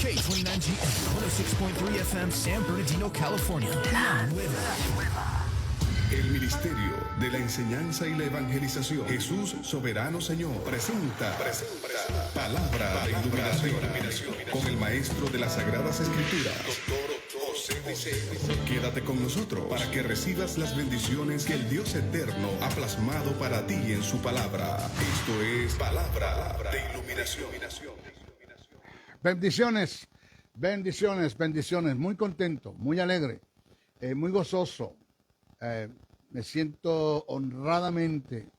K29GM 106.3 FM, San Bernardino, California. La nueva. El Ministerio de la Enseñanza y la Evangelización, Jesús Soberano Señor, presenta Palabra de Iluminación con el Maestro de las Sagradas Escrituras, Dr. José José. Quédate con nosotros para que recibas las bendiciones que el Dios Eterno ha plasmado para ti en su palabra. Esto es Palabra de Iluminación. Bendiciones, bendiciones, bendiciones. Muy contento, muy alegre, muy gozoso. Me siento honradamente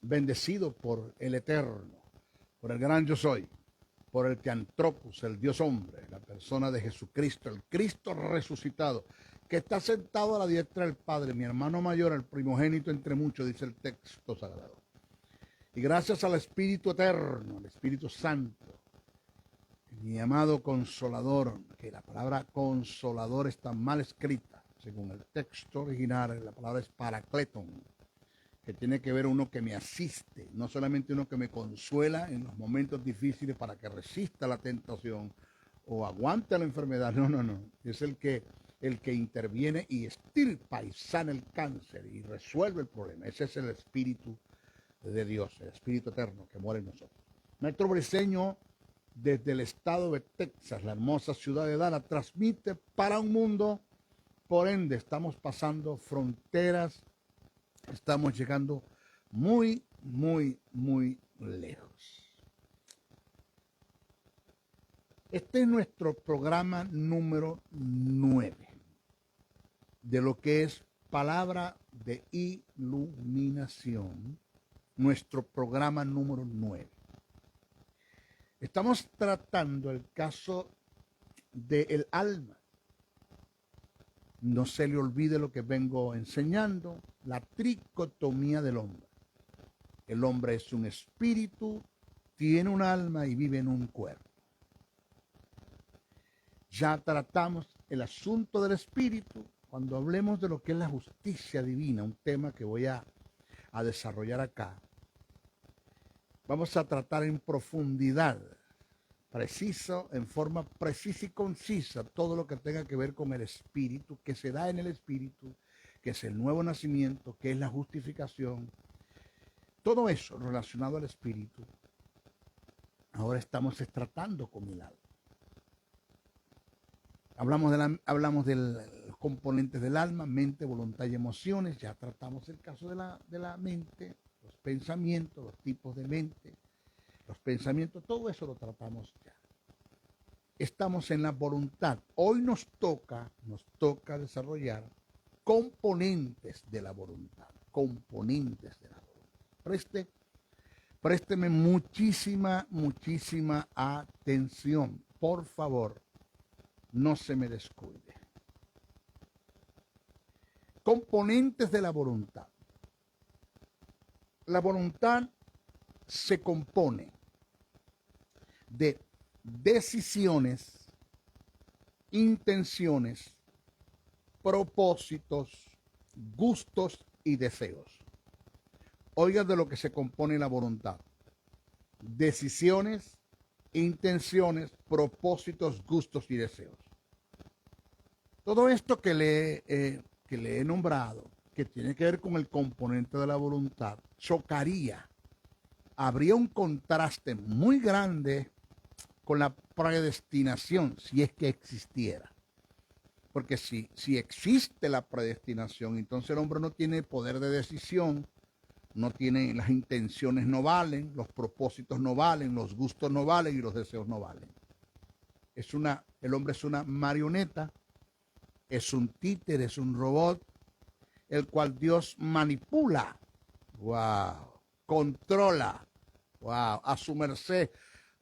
bendecido por el Eterno, por el gran yo soy, por el Teantropos, el Dios hombre, la persona de Jesucristo, el Cristo resucitado, que está sentado a la diestra del Padre, mi hermano mayor, el primogénito entre muchos, dice el texto sagrado. Y gracias al Espíritu Eterno, al Espíritu Santo, mi amado Consolador, que la palabra Consolador está mal escrita, según el texto original, la palabra es Paracleton, que tiene que ver uno que me asiste, no solamente uno que me consuela en los momentos difíciles para que resista la tentación o aguante la enfermedad, no, es el que interviene y extirpa y sana el cáncer y resuelve el problema. Ese es el Espíritu de Dios, el Espíritu Eterno que mora en nosotros. Nuestro briseño desde el estado de Texas, la hermosa ciudad de Dallas, transmite para un mundo. Por ende, estamos pasando fronteras, estamos llegando muy, muy, muy lejos. Este es nuestro programa número 9 de lo que es Palabra de Iluminación, nuestro programa número 9. Estamos tratando el caso del alma. No se le olvide lo que vengo enseñando, la tricotomía del hombre. El hombre es un espíritu, tiene un alma y vive en un cuerpo. Ya tratamos el asunto del espíritu cuando hablemos de lo que es la justicia divina, un tema que voy a desarrollar acá. Vamos a tratar en profundidad, preciso, en forma precisa y concisa, todo lo que tenga que ver con el espíritu, que se da en el espíritu, que es el nuevo nacimiento, que es la justificación. Todo eso relacionado al espíritu, ahora estamos tratando con el alma. Hablamos de los componentes del alma, mente, voluntad y emociones. Ya tratamos el caso de la mente, los pensamientos, los tipos de mente, los pensamientos, todo eso lo tratamos ya. Estamos en la voluntad. Hoy nos toca desarrollar componentes de la voluntad, Présteme muchísima atención, por favor, no se me descuide. Componentes de la voluntad. La voluntad se compone de decisiones, intenciones, propósitos, gustos y deseos. Oiga de lo que se compone la voluntad. Decisiones, intenciones, propósitos, gustos y deseos. Todo esto que le he nombrado, que tiene que ver con el componente de la voluntad, chocaría. Habría un contraste muy grande con la predestinación, si es que existiera. Porque si existe la predestinación, entonces el hombre no tiene poder de decisión, no tiene, las intenciones no valen, los propósitos no valen, los gustos no valen y los deseos no valen. El hombre es una marioneta, es un títere, es un robot, el cual Dios manipula, controla, a su merced,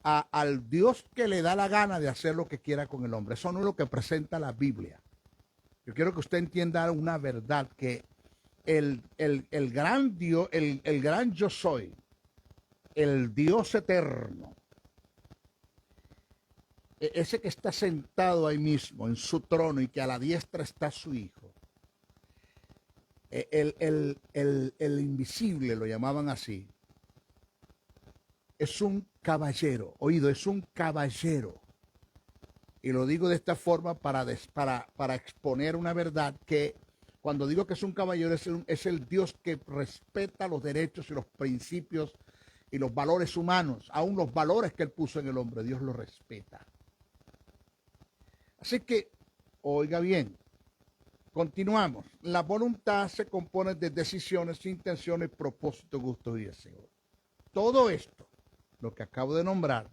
al Dios que le da la gana de hacer lo que quiera con el hombre. Eso no es lo que presenta la Biblia. Yo quiero que usted entienda una verdad, que el gran Dios, el gran yo soy, el Dios eterno, ese que está sentado ahí mismo en su trono y que a la diestra está su hijo, el invisible, lo llamaban así, es un caballero, es un caballero Y lo digo de esta forma para exponer una verdad que cuando digo que es un caballero es el Dios que respeta los derechos y los principios y los valores humanos, aún los valores que él puso en el hombre, Dios los respeta. Así que, oiga bien, continuamos. La voluntad se compone de decisiones, intenciones, propósitos, gustos y deseos. Todo esto, lo que acabo de nombrar,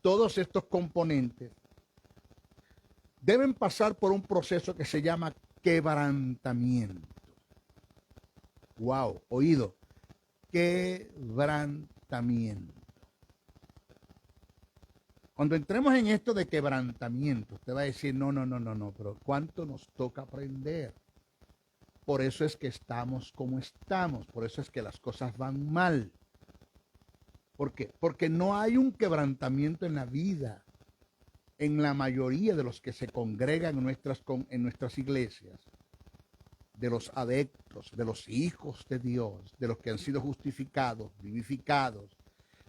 todos estos componentes deben pasar por un proceso que se llama quebrantamiento. Wow, oído, quebrantamiento. Cuando entremos en esto de quebrantamiento, usted va a decir, no, pero ¿cuánto nos toca aprender? Por eso es que estamos como estamos, por eso es que las cosas van mal. ¿Por qué? Porque no hay un quebrantamiento en la vida, en la mayoría de los que se congregan en nuestras iglesias, de los adeptos, de los hijos de Dios, de los que han sido justificados, vivificados,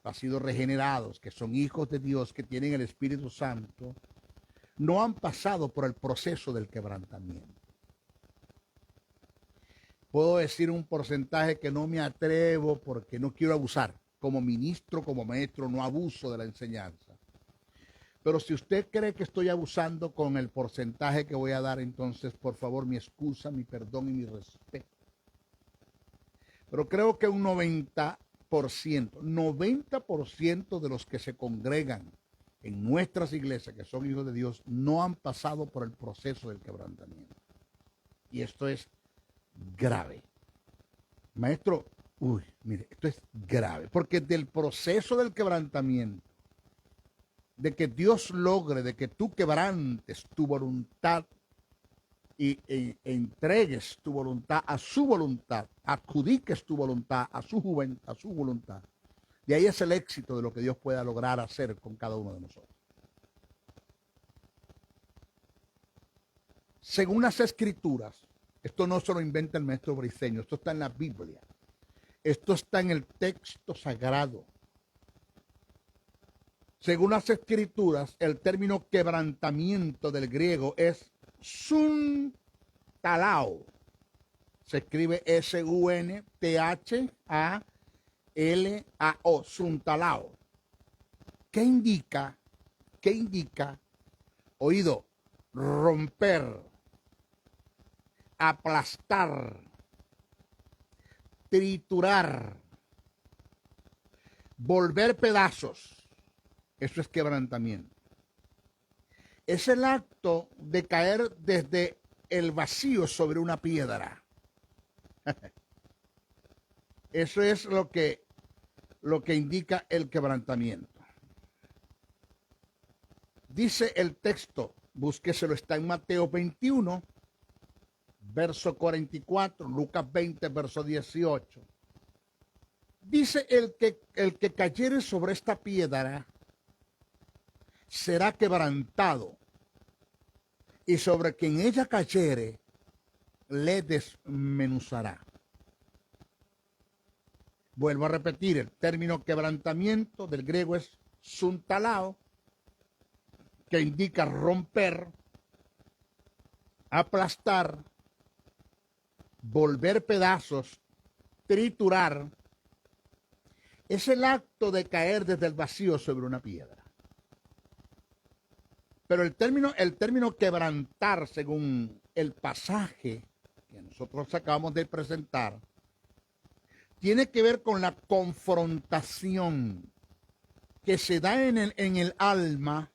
han sido regenerados, que son hijos de Dios, que tienen el Espíritu Santo, no han pasado por el proceso del quebrantamiento. Puedo decir un porcentaje que no me atrevo porque no quiero abusar. Como ministro, como maestro, no abuso de la enseñanza. Pero si usted cree que estoy abusando con el porcentaje que voy a dar, entonces, por favor, mi excusa, mi perdón y mi respeto. Pero creo que un 90% de los que se congregan en nuestras iglesias, que son hijos de Dios, no han pasado por el proceso del quebrantamiento. Y esto es grave. Maestro, mire, esto es grave, porque del proceso del quebrantamiento, de que Dios logre, de que tú quebrantes tu voluntad e entregues tu voluntad a su voluntad, adjudiques tu voluntad a su voluntad. De ahí es el éxito de lo que Dios pueda lograr hacer con cada uno de nosotros. Según las Escrituras, esto no se lo inventa el maestro Briceño, esto está en la Biblia, esto está en el texto sagrado. Según las Escrituras, el término quebrantamiento del griego es suntalao. Se escribe S-U-N-T-H-A-L-A-O, suntalao. ¿Qué indica? Oído, romper, aplastar, triturar, volver pedazos. Eso es quebrantamiento. Es el acto de caer desde el vacío sobre una piedra. Eso es lo que indica el quebrantamiento. Dice el texto, búsqueselo, está en Mateo 21, verso 44, Lucas 20, verso 18. Dice el que cayere sobre esta piedra será quebrantado, y sobre quien ella cayere le desmenuzará. Vuelvo a repetir, el término quebrantamiento del griego es suntalao, que indica romper, aplastar, volver pedazos, triturar. Es el acto de caer desde el vacío sobre una piedra. Pero el término quebrantar, según el pasaje que nosotros acabamos de presentar, tiene que ver con la confrontación que se da en el alma,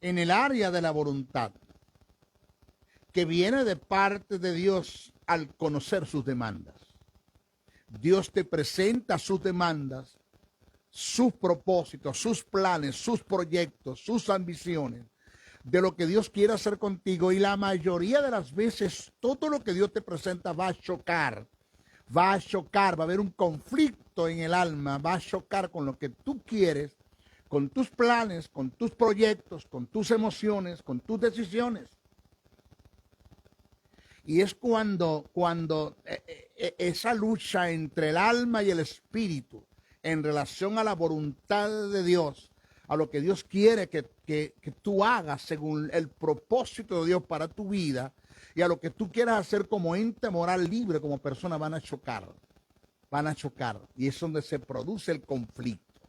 en el área de la voluntad, que viene de parte de Dios al conocer sus demandas. Dios te presenta sus demandas, sus propósitos, sus planes, sus proyectos, sus ambiciones, de lo que Dios quiere hacer contigo, y la mayoría de las veces todo lo que Dios te presenta va a chocar, va a haber un conflicto en el alma, va a chocar con lo que tú quieres, con tus planes, con tus proyectos, con tus emociones, con tus decisiones. Y es cuando esa lucha entre el alma y el espíritu en relación a la voluntad de Dios, a lo que Dios quiere que tú hagas según el propósito de Dios para tu vida y a lo que tú quieras hacer como ente moral libre, como persona, van a chocar. Van a chocar. Y es donde se produce el conflicto.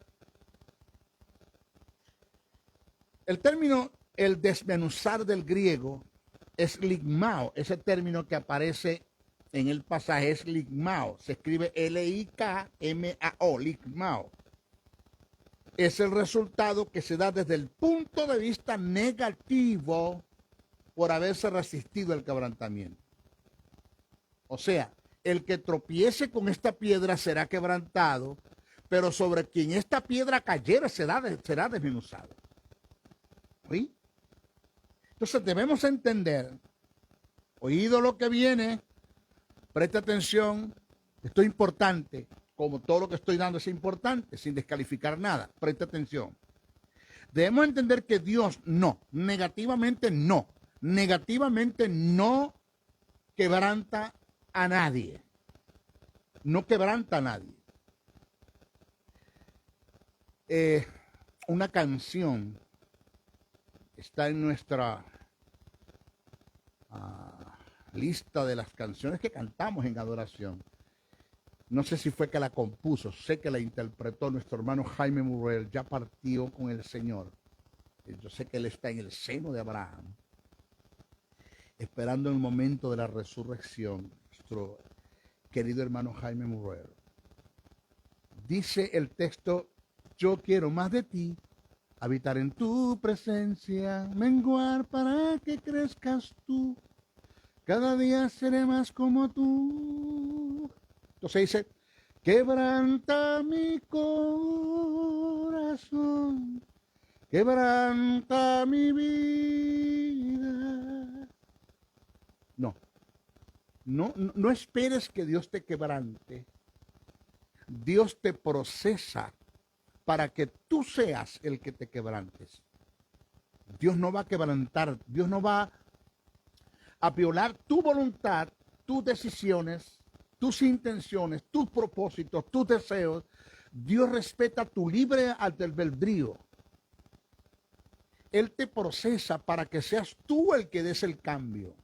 El término, el desmenuzar del griego, es ligmao. Ese término que aparece en el pasaje es ligmao. Se escribe L-I-K-M-A-O, ligmao. Es el resultado que se da desde el punto de vista negativo por haberse resistido al quebrantamiento. O sea, el que tropiece con esta piedra será quebrantado, pero sobre quien esta piedra cayera será desmenuzado. ¿Sí? Entonces debemos entender, oído lo que viene, preste atención, esto es importante, como todo lo que estoy dando es importante, sin descalificar nada, preste atención. Debemos entender que Dios negativamente no quebranta a nadie. No quebranta a nadie. Una canción está en nuestra lista de las canciones que cantamos en adoración. No sé si fue que la compuso, sé que la interpretó nuestro hermano Jaime Murrell, ya partió con el Señor. Yo sé que él está en el seno de Abraham, esperando el momento de la resurrección, nuestro querido hermano Jaime Murrell. Dice el texto: yo quiero más de ti, habitar en tu presencia, menguar para que crezcas tú, cada día seré más como tú. Entonces dice: quebranta mi corazón, quebranta mi vida. No esperes que Dios te quebrante. Dios te procesa para que tú seas el que te quebrantes. Dios no va a quebrantar, Dios no va a violar tu voluntad, tus decisiones, tus intenciones, tus propósitos, tus deseos. Dios respeta tu libre albedrío. Él te procesa para que seas tú el que des el cambio.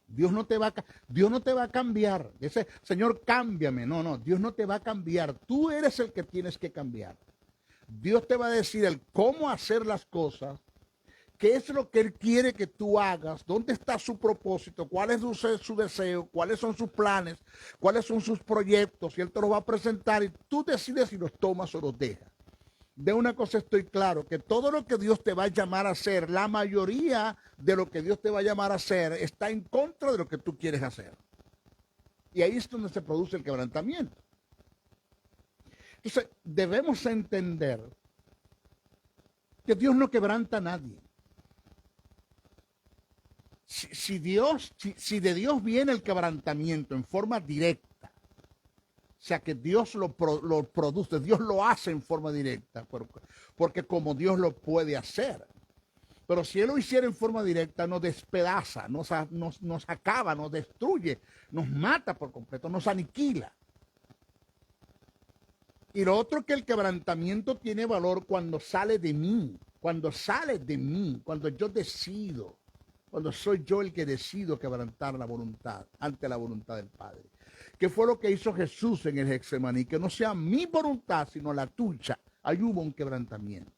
Dios no te va a cambiar. Dice: Señor, cámbiame. No, Dios no te va a cambiar. Tú eres el que tienes que cambiar. Dios te va a decir el cómo hacer las cosas, qué es lo que Él quiere que tú hagas, dónde está su propósito, cuál es su deseo, cuáles son sus planes, cuáles son sus proyectos, y Él te los va a presentar y tú decides si los tomas o los dejas. De una cosa estoy claro, que todo lo que Dios te va a llamar a hacer, la mayoría de lo que Dios te va a llamar a hacer está en contra de lo que tú quieres hacer. Y ahí es donde se produce el quebrantamiento. Entonces, debemos entender que Dios no quebranta a nadie. Si de Dios viene el quebrantamiento en forma directa, o sea que Dios lo produce, Dios lo hace en forma directa, porque como Dios lo puede hacer. Pero si Él lo hiciera en forma directa, nos despedaza, nos acaba, nos destruye, nos mata por completo, nos aniquila. Y lo otro, que el quebrantamiento tiene valor cuando sale de mí, cuando yo decido, cuando soy yo el que decido quebrantar la voluntad ante la voluntad del Padre. Que fue lo que hizo Jesús en el Getsemaní, que no sea mi voluntad, sino la tuya. Ahí hubo un quebrantamiento.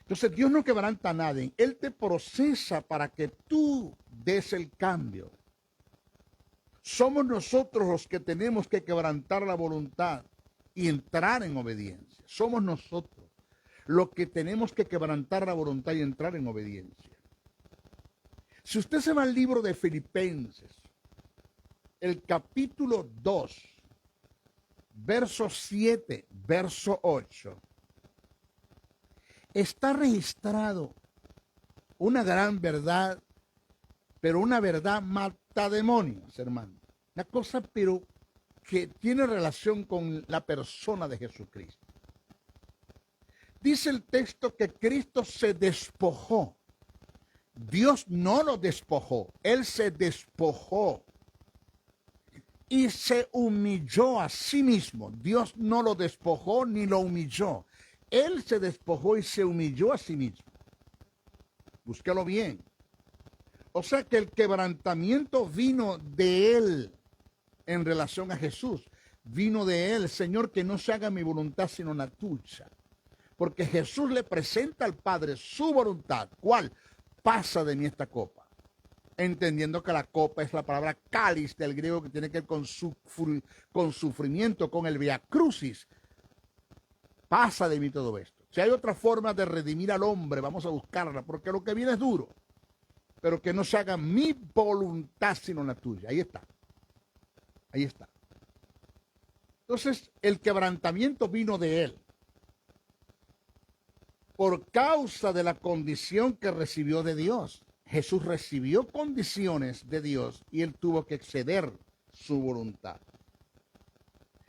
Entonces Dios no quebranta a nadie. Él te procesa para que tú des el cambio. Somos nosotros los que tenemos que quebrantar la voluntad y entrar en obediencia. Somos nosotros los que tenemos que quebrantar la voluntad y entrar en obediencia. Si usted se va al libro de Filipenses, el capítulo 2, verso 7, verso 8, está registrado una gran verdad, pero una verdad mata demonios, hermano. Una cosa, pero que tiene relación con la persona de Jesucristo. Dice el texto que Cristo se despojó. Dios no lo despojó, Él se despojó y se humilló a sí mismo. Dios no lo despojó ni lo humilló. Él se despojó y se humilló a sí mismo. Búsquelo bien. O sea que el quebrantamiento vino de Él en relación a Jesús. Vino de Él, Señor, que no se haga mi voluntad sino la tuya. Porque Jesús le presenta al Padre su voluntad. ¿Cuál? Pasa de mí esta copa. Entendiendo que la copa es la palabra cáliz del griego, que tiene que ver con sufrimiento, con el via crucis. Pasa de mí todo esto. Si hay otra forma de redimir al hombre, vamos a buscarla, porque lo que viene es duro. Pero que no se haga mi voluntad sino la tuya. Ahí está. Ahí está. Entonces, el quebrantamiento vino de Él. Por causa de la condición que recibió de Dios. Jesús recibió condiciones de Dios y Él tuvo que exceder su voluntad.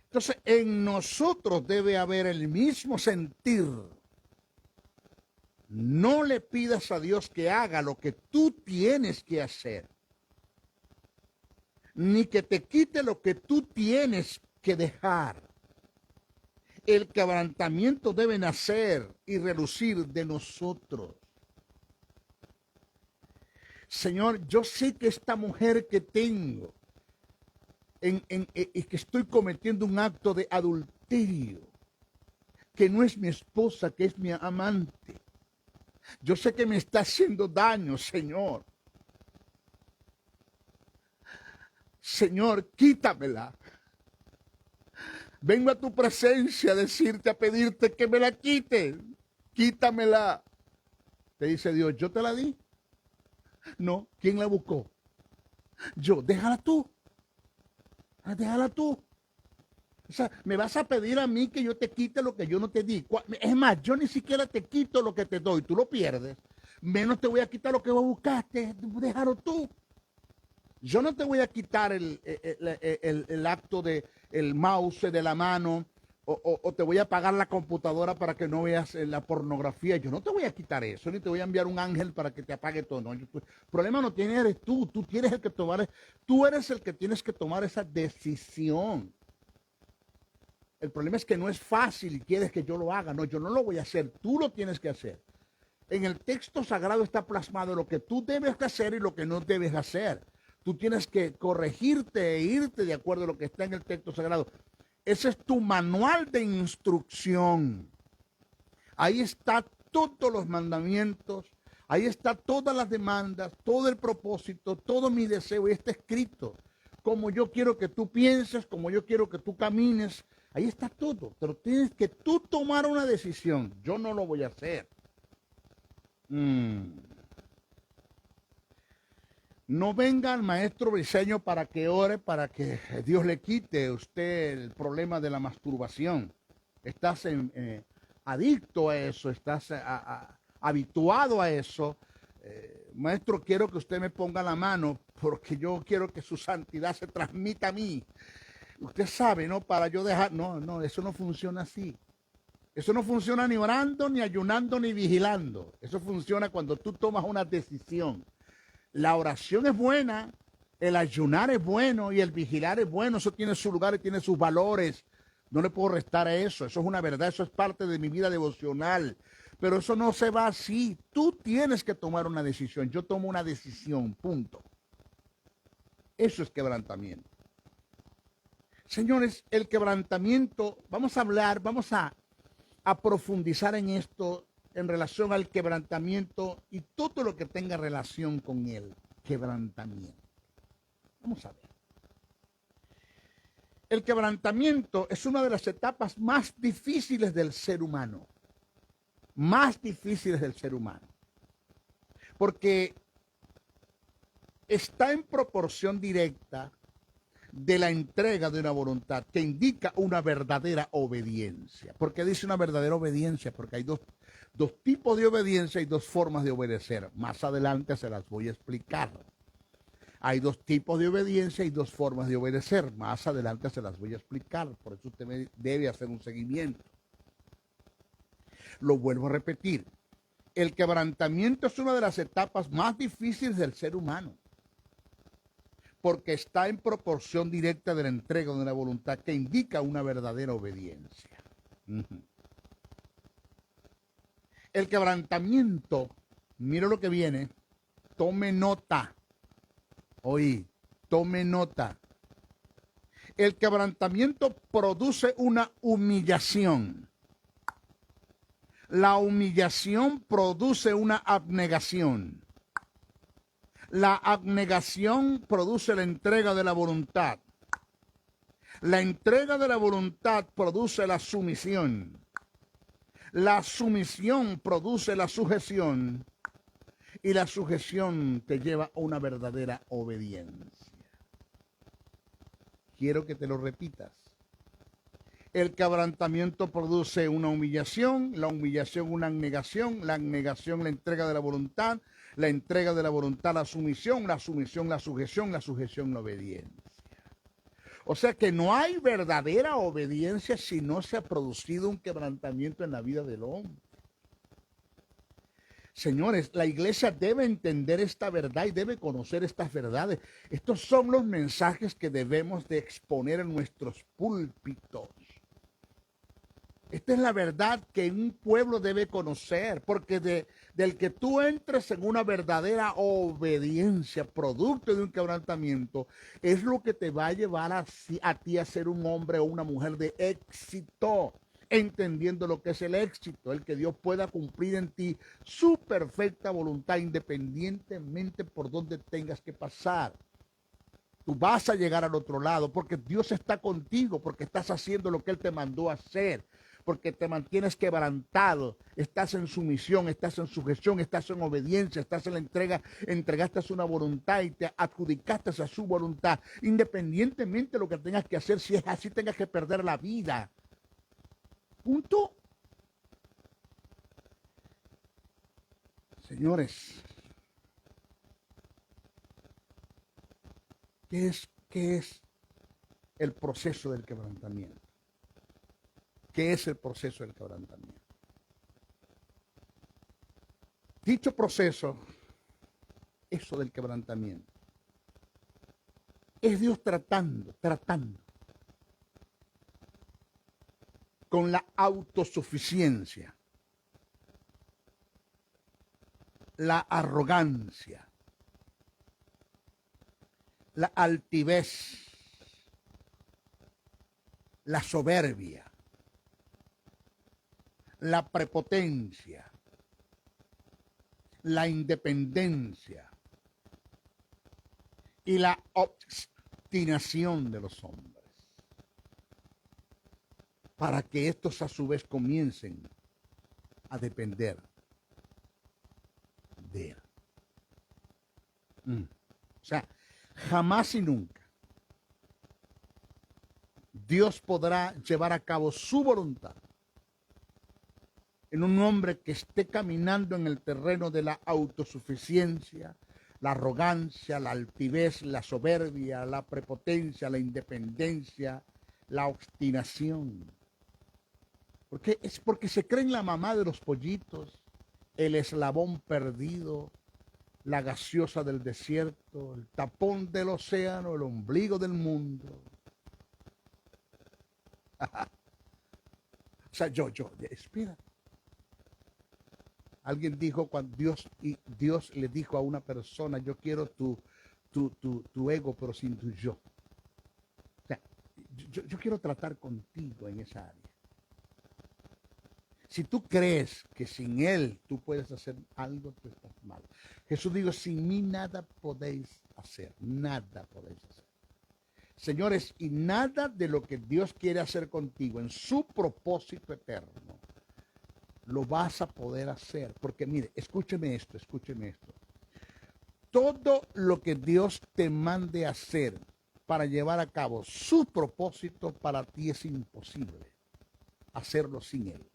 Entonces, en nosotros debe haber el mismo sentir. No le pidas a Dios que haga lo que tú tienes que hacer, ni que te quite lo que tú tienes que dejar. El quebrantamiento debe nacer y relucir de nosotros. Señor, yo sé que esta mujer que tengo, y que estoy cometiendo un acto de adulterio, que no es mi esposa, que es mi amante. Yo sé que me está haciendo daño, Señor. Señor, quítamela. Vengo a tu presencia a decirte, a pedirte que me la quites. Quítamela. Te dice Dios, ¿yo te la di? No, ¿quién la buscó? Yo, déjala tú. Déjala tú. O sea, me vas a pedir a mí que yo te quite lo que yo no te di. Es más, yo ni siquiera te quito lo que te doy, tú lo pierdes. Menos te voy a quitar lo que vos buscaste, déjalo tú. Yo no te voy a quitar el acto de el mouse de la mano o te voy a apagar la computadora para que no veas la pornografía. Yo no te voy a quitar eso, ni te voy a enviar un ángel para que te apague todo. No, el problema no tiene eres tú tienes tú eres el que tienes que tomar esa decisión. El problema es que no es fácil y quieres que yo lo haga. No, yo no lo voy a hacer, tú lo tienes que hacer. En el texto sagrado está plasmado lo que tú debes hacer y lo que no debes hacer. Tú tienes que corregirte e irte de acuerdo a lo que está en el texto sagrado. Ese es tu manual de instrucción. Ahí está todos los mandamientos, ahí está todas las demandas, todo el propósito, todo mi deseo. Y está escrito como yo quiero que tú pienses, como yo quiero que tú camines. Ahí está todo, pero tienes que tú tomar una decisión. Yo no lo voy a hacer. No venga el maestro Briseño para que ore, para que Dios le quite a usted el problema de la masturbación. Estás adicto a eso, estás habituado a eso. Maestro, quiero que usted me ponga la mano porque yo quiero que su santidad se transmita a mí. Usted sabe, ¿no? Para yo dejar... No, eso no funciona así. Eso no funciona ni orando, ni ayunando, ni vigilando. Eso funciona cuando tú tomas una decisión. La oración es buena, el ayunar es bueno y el vigilar es bueno. Eso tiene su lugar y tiene sus valores. No le puedo restar a eso. Eso es una verdad, eso es parte de mi vida devocional. Pero eso no se va así. Tú tienes que tomar una decisión. Yo tomo una decisión, punto. Eso es quebrantamiento. Señores, el quebrantamiento, vamos a hablar, vamos a profundizar en esto en relación al quebrantamiento y todo lo que tenga relación con el quebrantamiento. Vamos a ver. El quebrantamiento es una de las etapas más difíciles del ser humano. Más difíciles del ser humano. Porque está en proporción directa de la entrega de una voluntad que indica una verdadera obediencia. ¿Por qué dice una verdadera obediencia? Porque hay dos tipos de obediencia y dos formas de obedecer. Más adelante se las voy a explicar. Hay dos tipos de obediencia y dos formas de obedecer. Más adelante se las voy a explicar. Por eso usted debe hacer un seguimiento. Lo vuelvo a repetir. El quebrantamiento es una de las etapas más difíciles del ser humano. Porque está en proporción directa de la entrega de una voluntad que indica una verdadera obediencia. El quebrantamiento, mire lo que viene, tome nota, oí, tome nota. El quebrantamiento produce una humillación. La humillación produce una abnegación. La abnegación produce la entrega de la voluntad. La entrega de la voluntad produce la sumisión. La sumisión produce la sujeción. Y la sujeción te lleva a una verdadera obediencia. Quiero que te lo repitas. El quebrantamiento produce una humillación, la humillación una abnegación, la abnegación la entrega de la voluntad, la entrega de la voluntad la sumisión la sujeción la obediencia. O sea que no hay verdadera obediencia si no se ha producido un quebrantamiento en la vida del hombre. Señores, la iglesia debe entender esta verdad y debe conocer estas verdades. Estos son los mensajes que debemos de exponer en nuestros púlpitos. Esta es la verdad que un pueblo debe conocer, porque del que tú entres en una verdadera obediencia, producto de un quebrantamiento, es lo que te va a llevar a ti a ser un hombre o una mujer de éxito, entendiendo lo que es el éxito, el que Dios pueda cumplir en ti su perfecta voluntad, independientemente por donde tengas que pasar. Tú vas a llegar al otro lado, porque Dios está contigo, porque estás haciendo lo que Él te mandó a hacer, porque te mantienes quebrantado, estás en sumisión, estás en sujeción, estás en obediencia, estás en la entrega, entregaste una voluntad y te adjudicaste a su voluntad, independientemente de lo que tengas que hacer, si es así tengas que perder la vida. Punto. Señores, ¿qué es el proceso del quebrantamiento? ¿Qué es el proceso del quebrantamiento? Dicho proceso, eso del quebrantamiento, es Dios tratando con la autosuficiencia, la arrogancia, la altivez, la soberbia, la prepotencia, la independencia y la obstinación de los hombres, para que estos a su vez comiencen a depender de Él. O sea, jamás y nunca Dios podrá llevar a cabo su voluntad en un hombre que esté caminando en el terreno de la autosuficiencia, la arrogancia, la altivez, la soberbia, la prepotencia, la independencia, la obstinación. Es porque se creen la mamá de los pollitos, el eslabón perdido, la gaseosa del desierto, el tapón del océano, el ombligo del mundo. O sea, espera. Alguien dijo cuando Dios le dijo a una persona, yo quiero tu ego, pero sin tu yo. O sea, yo quiero tratar contigo en esa área. Si tú crees que sin Él tú puedes hacer algo, tú estás mal. Jesús dijo, sin mí nada podéis hacer, nada podéis hacer. Señores, y nada de lo que Dios quiere hacer contigo en su propósito eterno, lo vas a poder hacer. Porque mire, escúcheme esto. Todo lo que Dios te mande hacer para llevar a cabo su propósito, para ti es imposible hacerlo sin Él.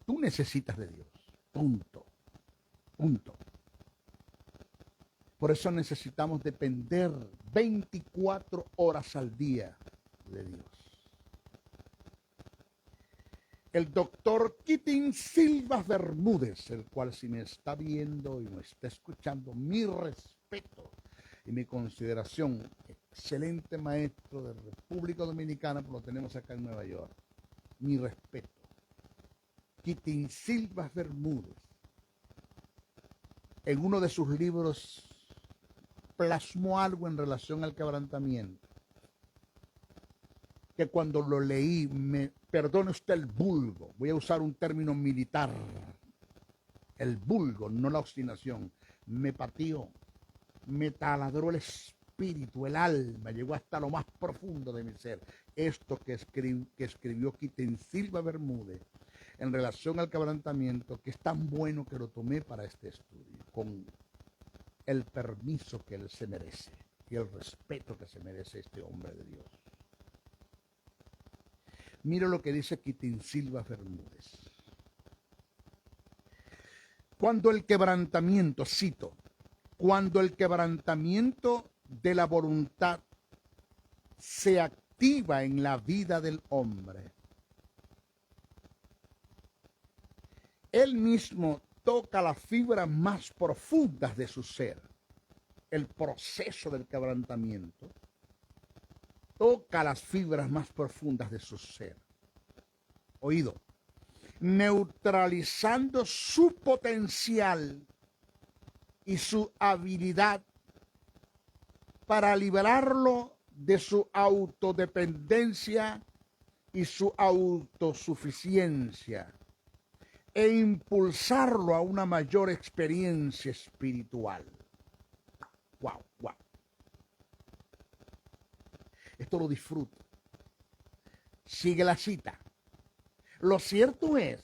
Tú necesitas de Dios. Punto. Por eso necesitamos depender 24 horas al día de Dios. El doctor Kitin Silva Bermúdez, el cual si me está viendo y me está escuchando, mi respeto y mi consideración, excelente maestro de República Dominicana, pues lo tenemos acá en Nueva York. Mi respeto. Quitín Silva Bermúdez, en uno de sus libros, plasmó algo en relación al quebrantamiento, que cuando lo leí, perdone usted el vulgo, voy a usar un término militar, el vulgo, no la obstinación, me pateó, me taladró el espíritu, el alma, llegó hasta lo más profundo de mi ser. Esto que escribió Quitín Silva Bermúdez en relación al quebrantamiento, que es tan bueno que lo tomé para este estudio, con el permiso que él se merece y el respeto que se merece este hombre de Dios. Mira lo que dice Quitín Silva Bermúdez. Cuando el quebrantamiento, cito, cuando el quebrantamiento de la voluntad se activa en la vida del hombre, él mismo toca las fibras más profundas de su ser. El proceso del quebrantamiento toca las fibras más profundas de su ser. Oído, neutralizando su potencial y su habilidad para liberarlo de su autodependencia y su autosuficiencia e impulsarlo a una mayor experiencia espiritual. Wow, wow. Esto lo disfruto. Sigue la cita. Lo cierto es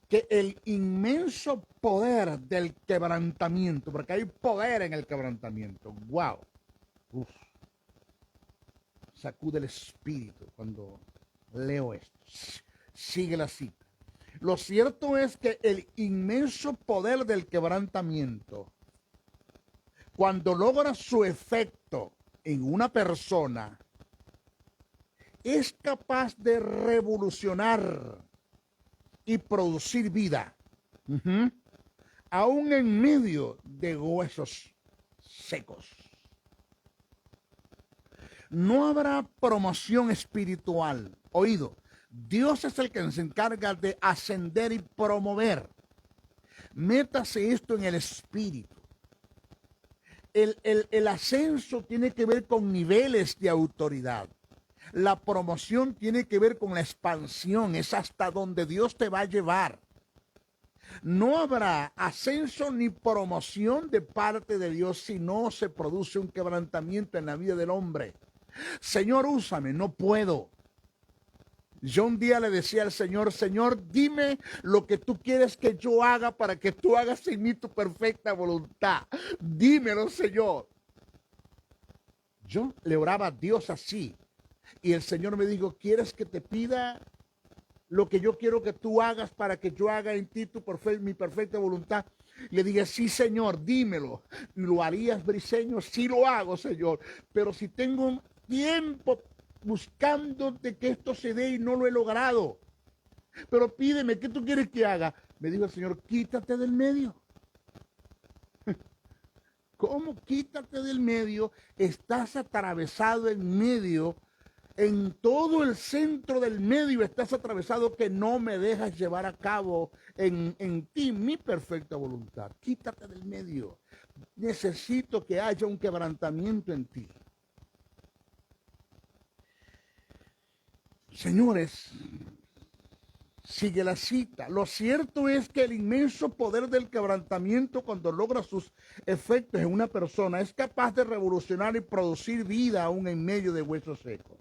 que el inmenso poder del quebrantamiento, porque hay poder en el quebrantamiento, wow, uf, sacude el espíritu cuando leo esto. Sigue la cita. Lo cierto es que el inmenso poder del quebrantamiento, cuando logra su efecto en una persona, es capaz de revolucionar y producir vida, aún en medio de huesos secos. No habrá promoción espiritual. Oído, Dios es el que se encarga de ascender y promover. Métase esto en el espíritu. El ascenso tiene que ver con niveles de autoridad. La promoción tiene que ver con la expansión, es hasta donde Dios te va a llevar. No habrá ascenso ni promoción de parte de Dios si no se produce un quebrantamiento en la vida del hombre. Señor, úsame, no puedo. Yo un día le decía al Señor, Señor, dime lo que tú quieres que yo haga para que tú hagas en mí tu perfecta voluntad. Dímelo, Señor. Yo le oraba a Dios así. Y el Señor me dijo, ¿quieres que te pida lo que yo quiero que tú hagas para que yo haga en ti mi perfecta voluntad? Le dije, sí, Señor, dímelo. ¿Lo harías, Briseño? Sí lo hago, Señor. Pero si tengo tiempo buscando de que esto se dé y no lo he logrado. Pero pídeme, ¿qué tú quieres que haga? Me dijo el Señor, quítate del medio. ¿Cómo quítate del medio? Estás atravesado en medio. En todo el centro del medio estás atravesado que no me dejas llevar a cabo en ti mi perfecta voluntad. Quítate del medio. Necesito que haya un quebrantamiento en ti. Señores, sigue la cita. Lo cierto es que el inmenso poder del quebrantamiento, cuando logra sus efectos en una persona, es capaz de revolucionar y producir vida aún en medio de huesos secos.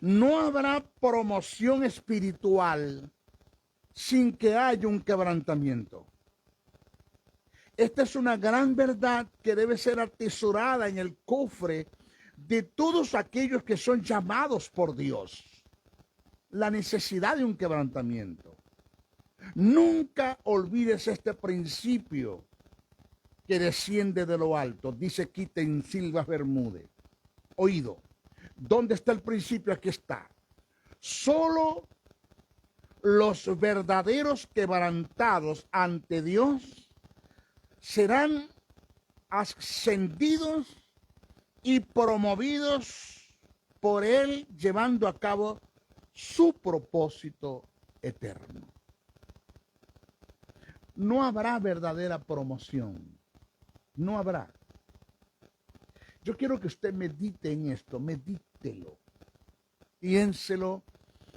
No habrá promoción espiritual sin que haya un quebrantamiento. Esta es una gran verdad que debe ser atesorada en el cofre de todos aquellos que son llamados por Dios. La necesidad de un quebrantamiento. Nunca olvides este principio que desciende de lo alto. Dice Quitín Silva Bermúdez. Oído. ¿Dónde está el principio? Aquí está. Solo los verdaderos quebrantados ante Dios serán ascendidos y promovidos por Él, llevando a cabo su propósito eterno. No habrá verdadera promoción. No habrá. Yo quiero que usted medite en esto, medítelo. Piénselo.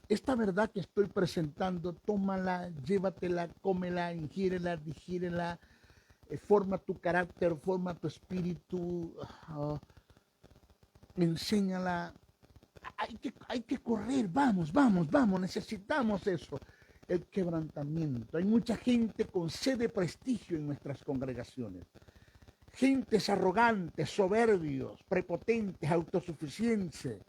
Esta verdad que estoy presentando, tómala, llévatela, cómela, ingírela, digírela, forma tu carácter, forma tu espíritu, enséñala. Hay que correr, vamos, necesitamos eso. El quebrantamiento. Hay mucha gente con sed de prestigio en nuestras congregaciones. Gentes arrogantes, soberbios, prepotentes, autosuficientes,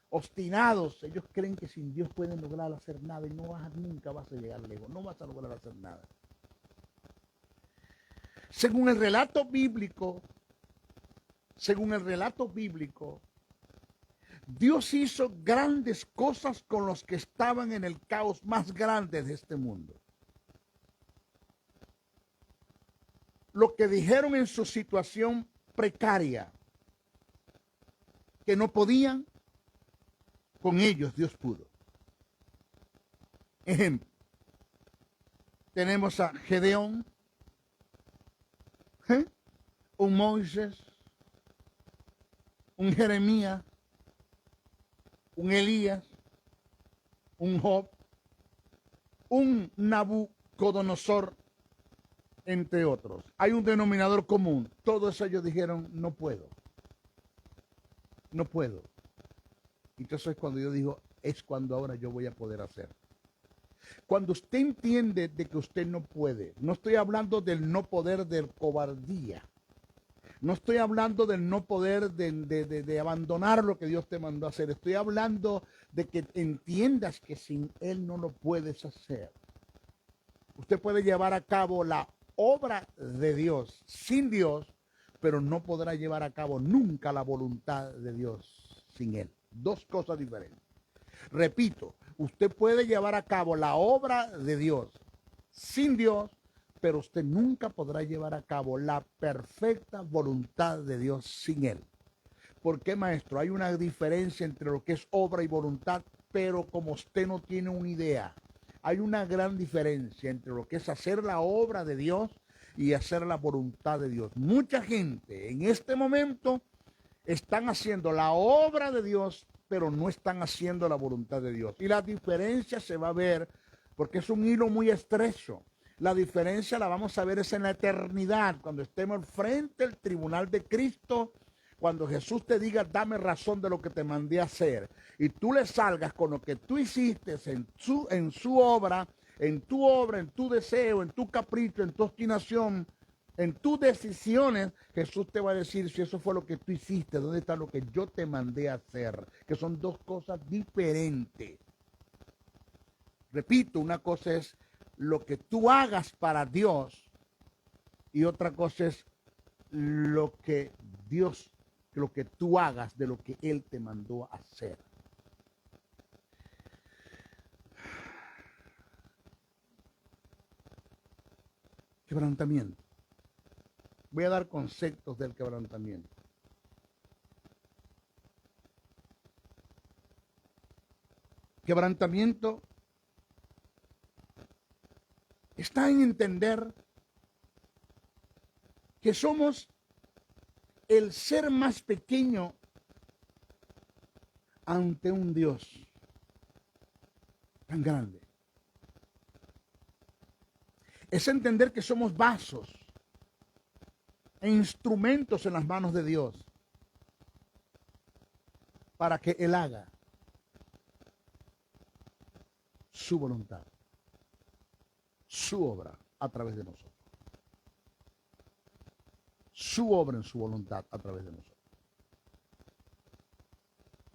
obstinados. Ellos creen que sin Dios pueden lograr hacer nada y nunca vas a llegar lejos, no vas a lograr hacer nada. Según el relato bíblico, Dios hizo grandes cosas con los que estaban en el caos más grande de este mundo. Lo que dijeron en su situación precaria, que no podían, con ellos Dios pudo. Ejemplo, tenemos a Gedeón, un Moisés, un Jeremías, un Elías, un Job, un Nabucodonosor, entre otros. Hay un denominador común. Todos ellos dijeron, no puedo. No puedo. Y entonces cuando yo digo, es cuando ahora yo voy a poder hacer. Cuando usted entiende de que usted no puede, no estoy hablando del no poder de cobardía. No estoy hablando del no poder de abandonar lo que Dios te mandó a hacer. Estoy hablando de que entiendas que sin Él no lo puedes hacer. Usted puede llevar a cabo la obra de Dios sin Dios, pero no podrá llevar a cabo nunca la voluntad de Dios sin Él. Dos cosas diferentes. Repito, usted puede llevar a cabo la obra de Dios sin Dios, pero usted nunca podrá llevar a cabo la perfecta voluntad de Dios sin Él. ¿Por qué, maestro? Hay una diferencia entre lo que es obra y voluntad, pero como usted no tiene una idea, hay una gran diferencia entre lo que es hacer la obra de Dios y hacer la voluntad de Dios. Mucha gente en este momento están haciendo la obra de Dios, pero no están haciendo la voluntad de Dios. Y la diferencia se va a ver porque es un hilo muy estrecho. La diferencia la vamos a ver es en la eternidad, cuando estemos frente al tribunal de Cristo, cuando Jesús te diga, dame razón de lo que te mandé a hacer, y tú le salgas con lo que tú hiciste en su obra, en tu deseo, en tu capricho, en tu obstinación, en tus decisiones, Jesús te va a decir, si eso fue lo que tú hiciste, ¿dónde está lo que yo te mandé a hacer? Que son dos cosas diferentes. Repito, una cosa es lo que tú hagas para Dios y otra cosa es lo que tú hagas de lo que Él te mandó a hacer. Quebrantamiento. Voy a dar conceptos del quebrantamiento. Quebrantamiento está en entender que somos el ser más pequeño ante un Dios tan grande. Es entender que somos vasos e instrumentos en las manos de Dios para que Él haga su voluntad, su obra a través de nosotros. Su obra en su voluntad a través de nosotros.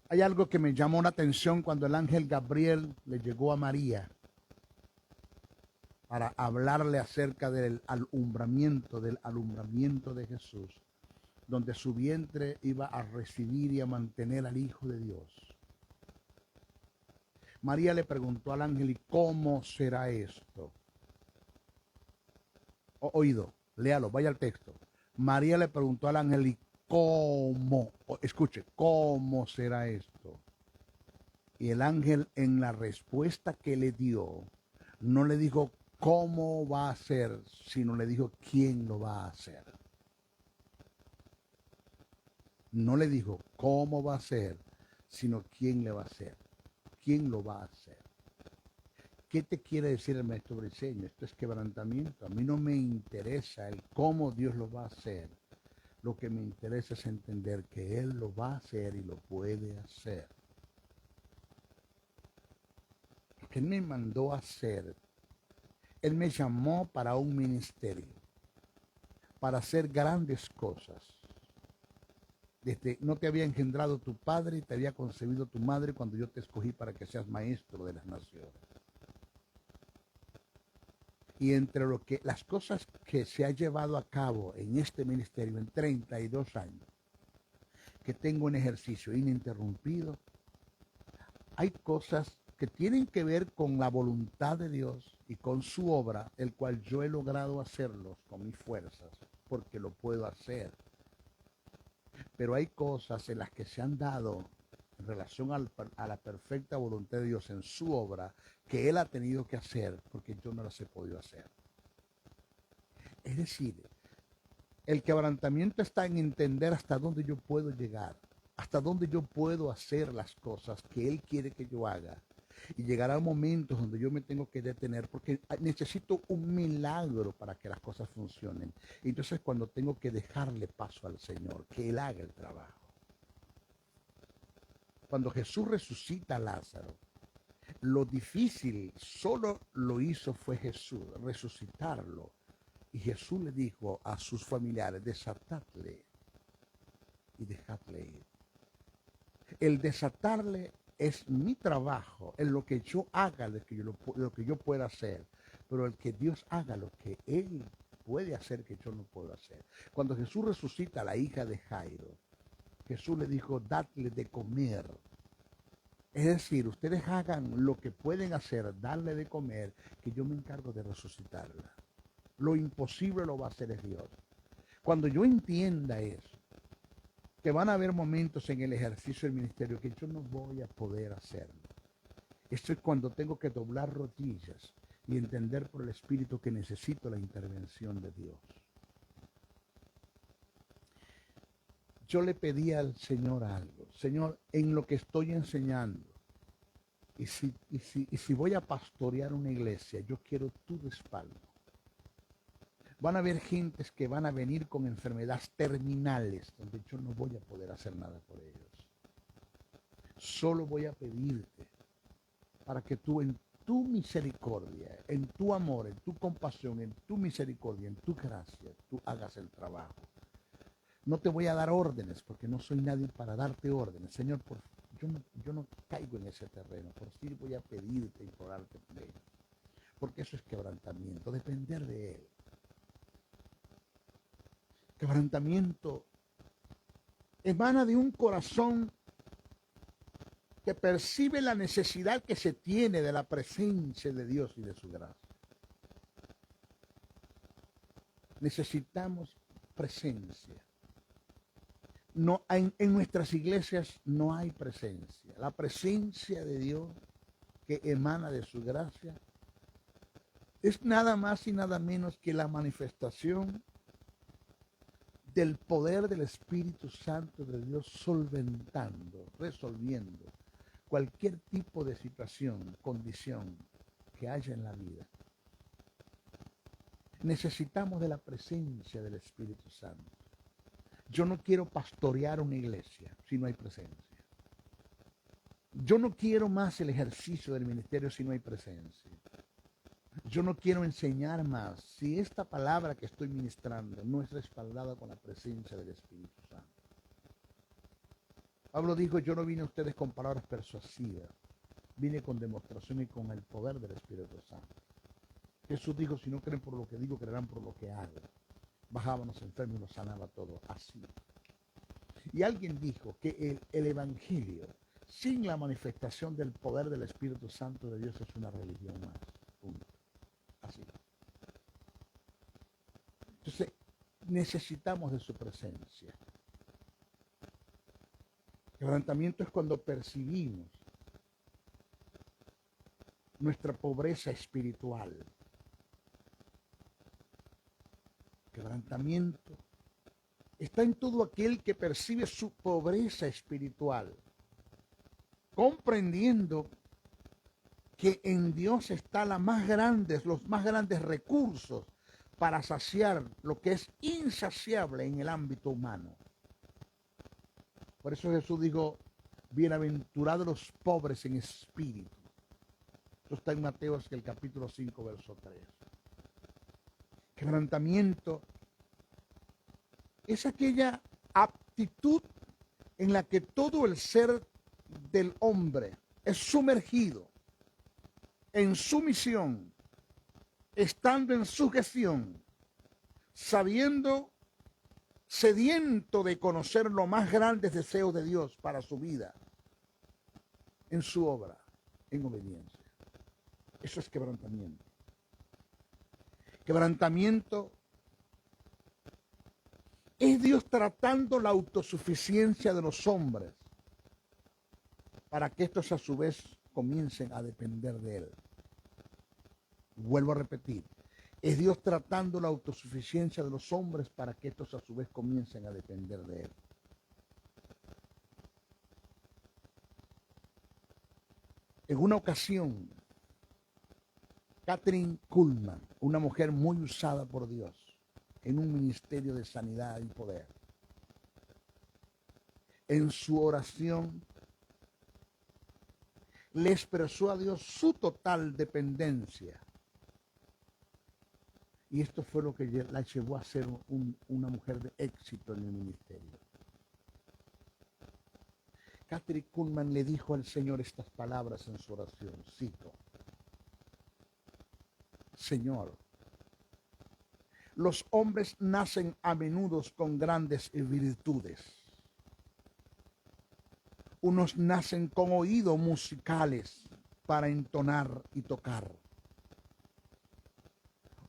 Hay algo que me llamó la atención cuando el ángel Gabriel le llegó a María para hablarle acerca del alumbramiento de Jesús, donde su vientre iba a recibir y a mantener al Hijo de Dios. María le preguntó al ángel, ¿y cómo será esto? Oído, léalo, vaya al texto. María le preguntó al ángel, ¿y cómo? Escuche, ¿cómo será esto? Y el ángel, en la respuesta que le dio, no le dijo cómo va a ser, sino le dijo quién lo va a hacer. No le dijo cómo va a ser, sino quién le va a hacer. ¿Quién lo va a hacer? ¿Qué te quiere decir el maestro Briceño? Esto es quebrantamiento. A mí no me interesa el cómo Dios lo va a hacer. Lo que me interesa es entender que Él lo va a hacer y lo puede hacer. Lo que Él me mandó a hacer, Él me llamó para un ministerio, para hacer grandes cosas. Desde no te había engendrado tu padre y te había concebido tu madre cuando yo te escogí para que seas maestro de las naciones. Y entre las cosas que se ha llevado a cabo en este ministerio en 32 años, que tengo en ejercicio ininterrumpido, hay cosas que tienen que ver con la voluntad de Dios y con su obra, el cual yo he logrado hacerlos con mis fuerzas, porque lo puedo hacer. Pero hay cosas en las que se han dado en relación a la perfecta voluntad de Dios en su obra, que Él ha tenido que hacer porque yo no las he podido hacer. Es decir, el quebrantamiento está en entender hasta dónde yo puedo llegar, hasta dónde yo puedo hacer las cosas que Él quiere que yo haga. Y llegará momentos donde yo me tengo que detener porque necesito un milagro para que las cosas funcionen. Y entonces cuando tengo que dejarle paso al Señor, que Él haga el trabajo. Cuando Jesús resucita a Lázaro, lo difícil solo lo hizo fue Jesús, resucitarlo. Y Jesús le dijo a sus familiares, desatadle y dejadle ir. El desatarle es mi trabajo, en lo que yo haga, lo que yo pueda hacer, pero el que Dios haga lo que Él puede hacer que yo no puedo hacer. Cuando Jesús resucita a la hija de Jairo, Jesús le dijo, dadle de comer. Es decir, ustedes hagan lo que pueden hacer, darle de comer, que yo me encargo de resucitarla. Lo imposible lo va a hacer es Dios. Cuando yo entienda eso, que van a haber momentos en el ejercicio del ministerio que yo no voy a poder hacerlo. Esto es cuando tengo que doblar rodillas y entender por el Espíritu que necesito la intervención de Dios. Yo le pedí al Señor algo. Señor, en lo que estoy enseñando, y si voy a pastorear una iglesia, yo quiero tu respaldo. Van a haber gentes que van a venir con enfermedades terminales, donde yo no voy a poder hacer nada por ellos. Solo voy a pedirte para que tú en tu misericordia, en tu amor, en tu compasión, en tu misericordia, en tu gracia, tú hagas el trabajo. No te voy a dar órdenes, porque no soy nadie para darte órdenes. Señor, yo no caigo en ese terreno. Por sí voy a pedirte, implorarte por ello. Porque eso es quebrantamiento, depender de Él. Quebrantamiento emana de un corazón que percibe la necesidad que se tiene de la presencia de Dios y de su gracia. Necesitamos presencia. No, en nuestras iglesias no hay presencia. La presencia de Dios que emana de su gracia es nada más y nada menos que la manifestación del poder del Espíritu Santo de Dios solventando, resolviendo cualquier tipo de situación, condición que haya en la vida. Necesitamos de la presencia del Espíritu Santo. Yo no quiero pastorear una iglesia si no hay presencia. Yo no quiero más el ejercicio del ministerio si no hay presencia. Yo no quiero enseñar más si esta palabra que estoy ministrando no es respaldada con la presencia del Espíritu Santo. Pablo dijo, yo no vine a ustedes con palabras persuasivas, vine con demostración y con el poder del Espíritu Santo. Jesús dijo, si no creen por lo que digo, creerán por lo que hago. Bajaba a los enfermos y los sanaba todo, así. Y alguien dijo que el Evangelio, sin la manifestación del poder del Espíritu Santo de Dios, es una religión más. Punto. Así. Entonces, necesitamos de su presencia. Quebrantamiento es cuando percibimos nuestra pobreza espiritual. Quebrantamiento está en todo aquel que percibe su pobreza espiritual, comprendiendo que en Dios está los más grandes recursos para saciar lo que es insaciable en el ámbito humano. Por eso Jesús dijo, bienaventurados los pobres en espíritu. Esto está en Mateo, es el capítulo 5, verso 3. Quebrantamiento es aquella aptitud en la que todo el ser del hombre es sumergido en sumisión, estando en sujeción, sabiendo, sediento de conocer los más grandes deseos de Dios para su vida, en su obra, en obediencia. Eso es quebrantamiento. Quebrantamiento es Dios tratando la autosuficiencia de los hombres para que estos a su vez comiencen a depender de Él. Vuelvo a repetir, es Dios tratando la autosuficiencia de los hombres para que estos a su vez comiencen a depender de Él. En una ocasión, Kathryn Kuhlman, una mujer muy usada por Dios en un ministerio de sanidad y poder, en su oración le expresó a Dios su total dependencia. Y esto fue lo que la llevó a ser una mujer de éxito en el ministerio. Kathryn Kuhlman le dijo al Señor estas palabras en su oración, cito: Señor, los hombres nacen a menudo con grandes virtudes. Unos nacen con oídos musicales para entonar y tocar.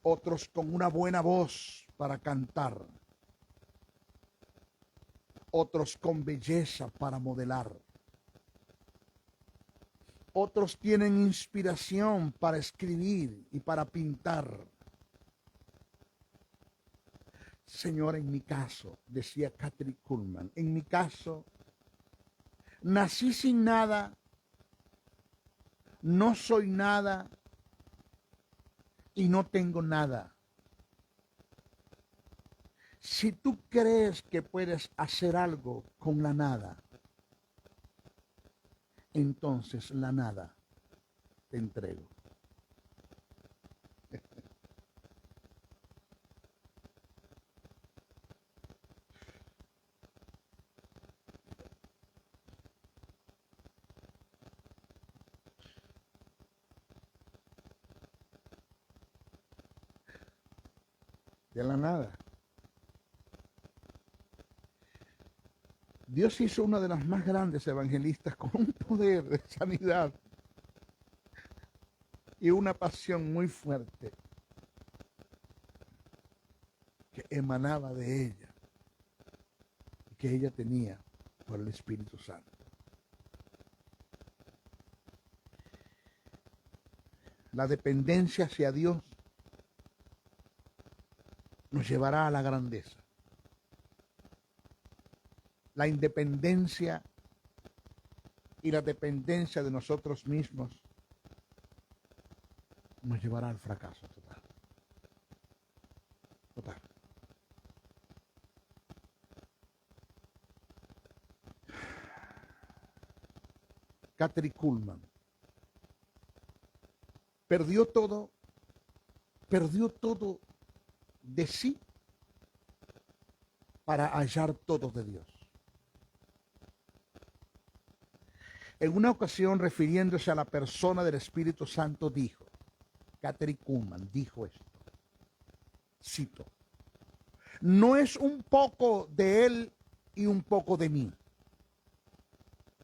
Otros con una buena voz para cantar. Otros con belleza para modelar. Otros tienen inspiración para escribir y para pintar. Señor, en mi caso, decía Kathryn Kuhlman, en mi caso, nací sin nada, no soy nada y no tengo nada. Si tú crees que puedes hacer algo con la nada, entonces la nada te entrego. De la nada. Dios hizo una de las más grandes evangelistas con un poder de sanidad y una pasión muy fuerte que emanaba de ella y que ella tenía por el Espíritu Santo. La dependencia hacia Dios nos llevará a la grandeza. La independencia y la dependencia de nosotros mismos nos llevará al fracaso total. Total. Kathryn Kuhlman perdió todo de sí para hallar todo de Dios. En una ocasión, refiriéndose a la persona del Espíritu Santo, dijo, Kathryn Kuhlman dijo esto, cito: no es un poco de Él y un poco de mí.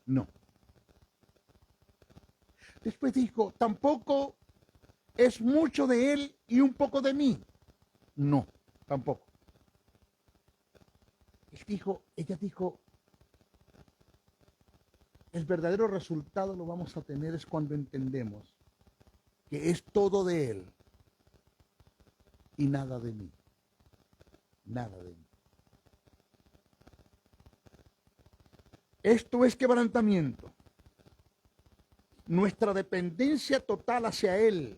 No. Después dijo, tampoco es mucho de Él y un poco de mí. No, tampoco. Ella dijo, el verdadero resultado lo vamos a tener es cuando entendemos que es todo de Él y nada de mí. Nada de mí. Esto es quebrantamiento. Nuestra dependencia total hacia Él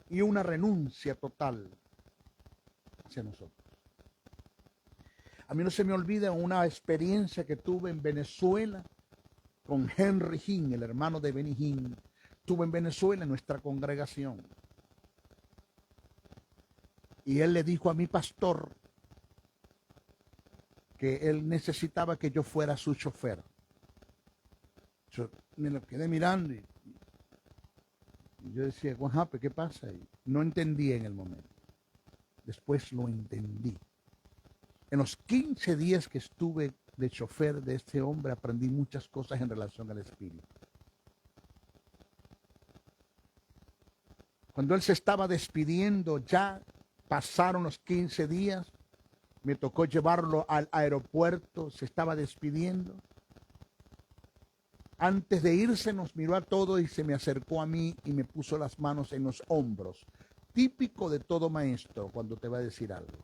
y una renuncia total hacia nosotros. A mí no se me olvida una experiencia que tuve en Venezuela con Henry Hinn, el hermano de Benny Hinn. Estuve en Venezuela en nuestra congregación. Y él le dijo a mi pastor que él necesitaba que yo fuera su chofer. Yo me lo quedé mirando y yo decía, ¿qué pasa? Y no entendí en el momento. Después lo entendí. En los 15 días que estuve de chofer de este hombre, aprendí muchas cosas en relación al Espíritu. Cuando él se estaba despidiendo, ya pasaron los 15 días, me tocó llevarlo al aeropuerto, se estaba despidiendo. Antes de irse nos miró a todos y se me acercó a mí y me puso las manos en los hombros. Típico de todo maestro cuando te va a decir algo.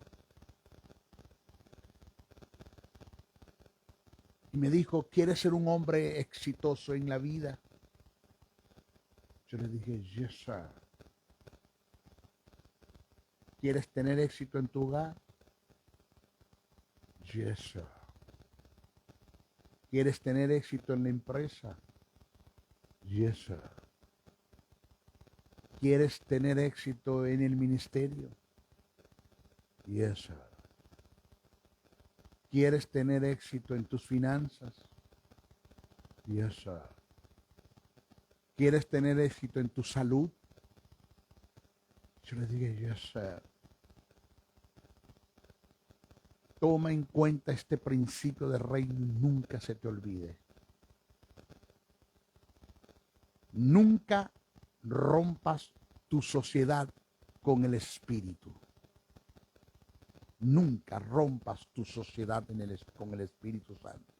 Y me dijo, ¿quieres ser un hombre exitoso en la vida? Yo le dije, yes, sir. ¿Quieres tener éxito en tu hogar? Yes, sir. ¿Quieres tener éxito en la empresa? Yes, sir. ¿Quieres tener éxito en el ministerio? Yes, sir. ¿Quieres tener éxito en tus finanzas? Yes, sir. ¿Quieres tener éxito en tu salud? Yo le dije, yes, sir. Toma en cuenta este principio de reino y nunca se te olvide. Nunca rompas tu sociedad con el Espíritu. Nunca rompas tu sociedad con el Espíritu Santo.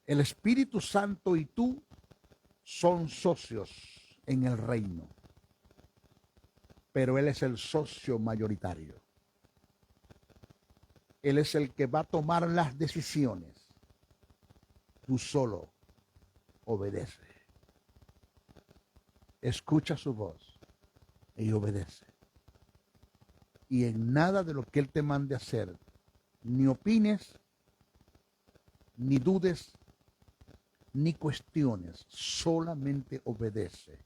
El Espíritu Santo y tú son socios en el reino, pero Él es el socio mayoritario. Él es el que va a tomar las decisiones. Tú solo obedece. Escucha su voz y obedece. Y en nada de lo que Él te mande hacer, ni opines, ni dudes, ni cuestiones, solamente obedece.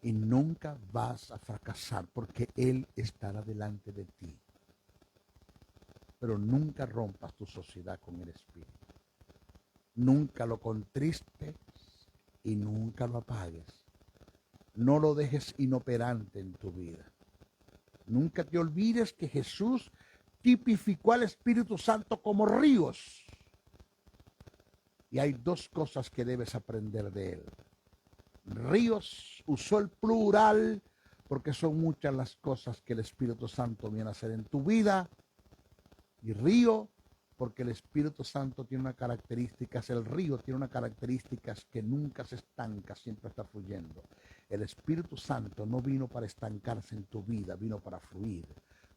Y nunca vas a fracasar porque Él estará delante de ti. Pero nunca rompas tu sociedad con el Espíritu. Nunca lo contristes y nunca lo apagues. No lo dejes inoperante en tu vida. Nunca te olvides que Jesús tipificó al Espíritu Santo como ríos. Y hay dos cosas que debes aprender de él. Ríos, usó el plural porque son muchas las cosas que el Espíritu Santo viene a hacer en tu vida. Y río, porque el Espíritu Santo tiene una característica, el río tiene una característica que nunca se estanca, siempre está fluyendo. El Espíritu Santo no vino para estancarse en tu vida, vino para fluir,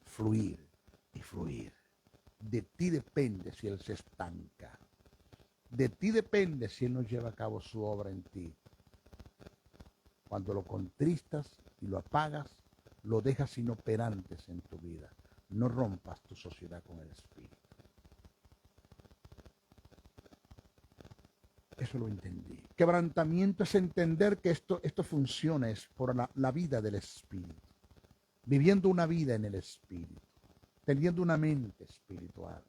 fluir y fluir. De ti depende si Él se estanca. De ti depende si Él no lleva a cabo su obra en ti. Cuando lo contristas y lo apagas, lo dejas inoperantes en tu vida. No rompas tu sociedad con el Espíritu. Eso lo entendí. Quebrantamiento es entender que esto funciona, es por la vida del Espíritu. Viviendo una vida en el Espíritu. Teniendo una mente espiritual.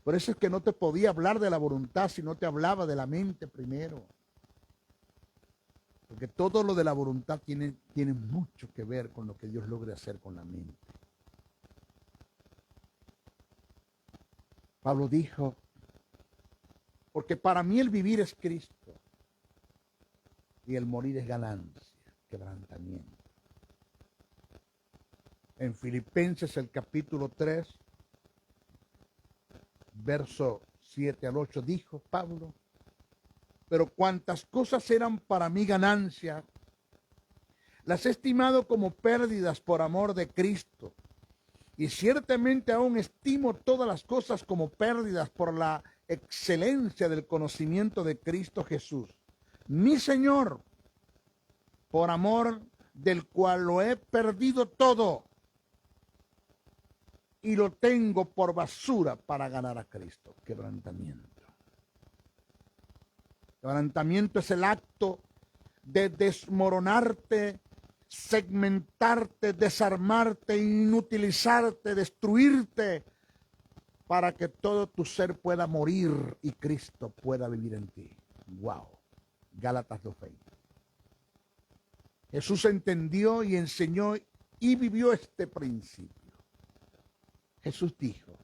Por eso es que no te podía hablar de la voluntad si no te hablaba de la mente primero. Porque todo lo de la voluntad tiene mucho que ver con lo que Dios logre hacer con la mente. Pablo dijo, porque para mí el vivir es Cristo y el morir es ganancia, quebrantamiento. En Filipenses el capítulo 3, verso 7 al 8, dijo Pablo, Pero cuantas cosas eran para mí ganancia, las he estimado como pérdidas por amor de Cristo. Y ciertamente aún estimo todas las cosas como pérdidas por la excelencia del conocimiento de Cristo Jesús, mi Señor, por amor del cual lo he perdido todo y lo tengo por basura para ganar a Cristo. Quebrantamiento. Quebrantamiento es el acto de desmoronarte, segmentarte, desarmarte, inutilizarte, destruirte, para que todo tu ser pueda morir y Cristo pueda vivir en ti. Wow. Gálatas 2:20. Jesús entendió y enseñó y vivió este principio. Jesús dijo,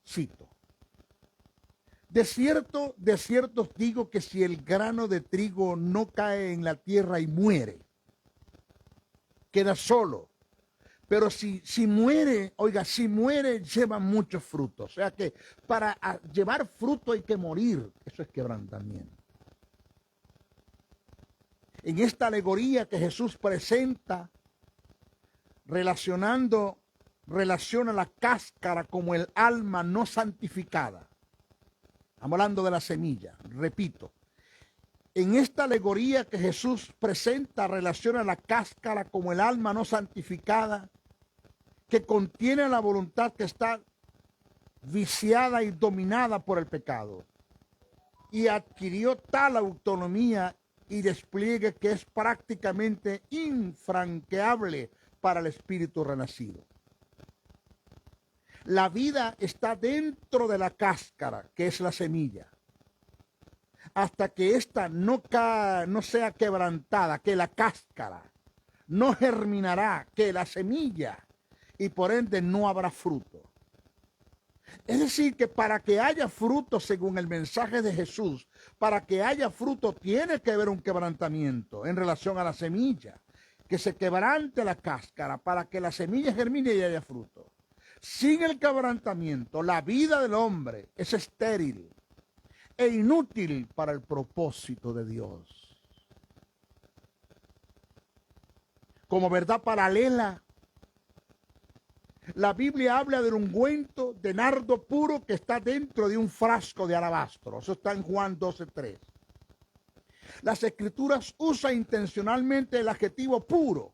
cito: de cierto os digo que si el grano de trigo no cae en la tierra y muere, queda solo. Pero si muere, oiga, si muere, lleva muchos frutos. O sea que para llevar fruto hay que morir. Eso es quebrantamiento. En esta alegoría que Jesús presenta, relaciona la cáscara como el alma no santificada. Estamos hablando de la semilla, repito. En esta alegoría que Jesús presenta, relaciona la cáscara como el alma no santificada, que contiene la voluntad que está viciada y dominada por el pecado, y adquirió tal autonomía y despliegue que es prácticamente infranqueable para el espíritu renacido. La vida está dentro de la cáscara, que es la semilla, hasta que ésta no sea quebrantada, que la cáscara no germinará, que la semilla, y por ende no habrá fruto. Es decir, que para que haya fruto, según el mensaje de Jesús, para que haya fruto tiene que haber un quebrantamiento en relación a la semilla, que se quebrante la cáscara para que la semilla germine y haya fruto. Sin el quebrantamiento, la vida del hombre es estéril e inútil para el propósito de Dios. Como verdad paralela, la Biblia habla del ungüento de nardo puro que está dentro de un frasco de alabastro. Eso está en Juan 12:3. Las Escrituras usan intencionalmente el adjetivo puro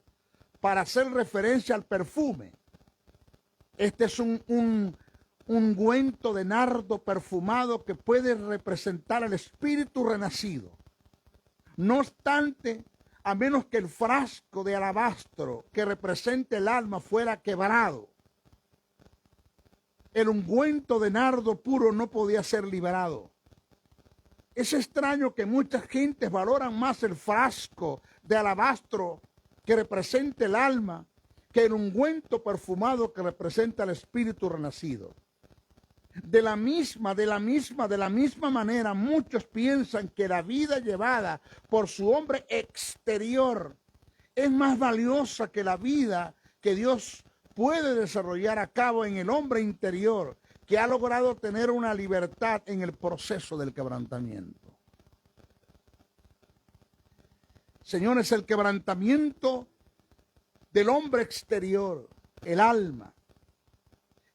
para hacer referencia al perfume. Este es un ungüento de nardo perfumado que puede representar al espíritu renacido. No obstante, a menos que el frasco de alabastro que represente el alma fuera quebrado, el ungüento de nardo puro no podía ser liberado. Es extraño que muchas gentes valoran más el frasco de alabastro que representa el alma que el ungüento perfumado que representa el espíritu renacido. De la misma manera, muchos piensan que la vida llevada por su hombre exterior es más valiosa que la vida que Dios puede desarrollar a cabo en el hombre interior, que ha logrado tener una libertad en el proceso del quebrantamiento. Señores, el quebrantamiento del hombre exterior, el alma,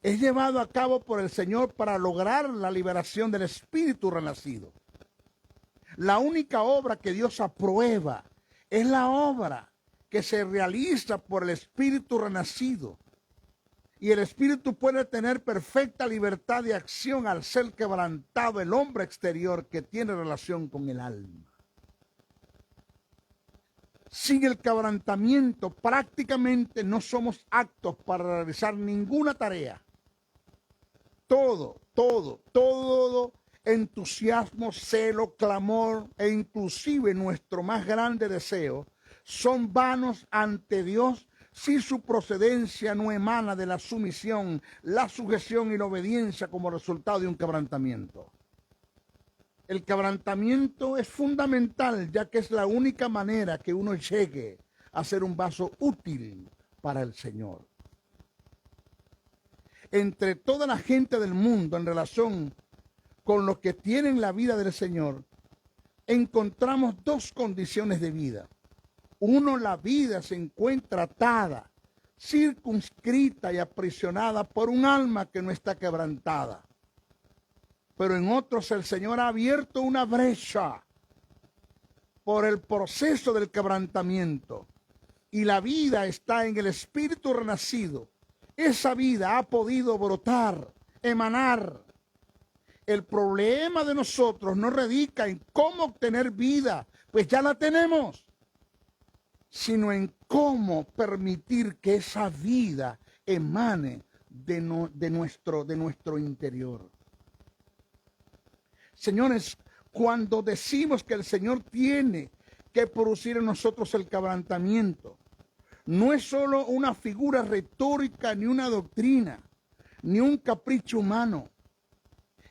es llevado a cabo por el Señor para lograr la liberación del espíritu renacido. La única obra que Dios aprueba es la obra que se realiza por el espíritu renacido. Y el espíritu puede tener perfecta libertad de acción al ser quebrantado el hombre exterior que tiene relación con el alma. Sin el quebrantamiento prácticamente no somos aptos para realizar ninguna tarea. Todo entusiasmo, celo, clamor e inclusive nuestro más grande deseo son vanos ante Dios si su procedencia no emana de la sumisión, la sujeción y la obediencia como resultado de un quebrantamiento. El quebrantamiento es fundamental, ya que es la única manera que uno llegue a ser un vaso útil para el Señor. Entre toda la gente del mundo en relación con los que tienen la vida del Señor, encontramos dos condiciones de vida. Uno, la vida se encuentra atada, circunscrita y aprisionada por un alma que no está quebrantada. Pero en otros el Señor ha abierto una brecha por el proceso del quebrantamiento. Y la vida está en el espíritu renacido. Esa vida ha podido brotar, emanar. El problema de nosotros no radica en cómo obtener vida, pues ya la tenemos, sino en cómo permitir que esa vida emane de nuestro interior. Señores, cuando decimos que el Señor tiene que producir en nosotros el quebrantamiento, no es solo una figura retórica, ni una doctrina, ni un capricho humano.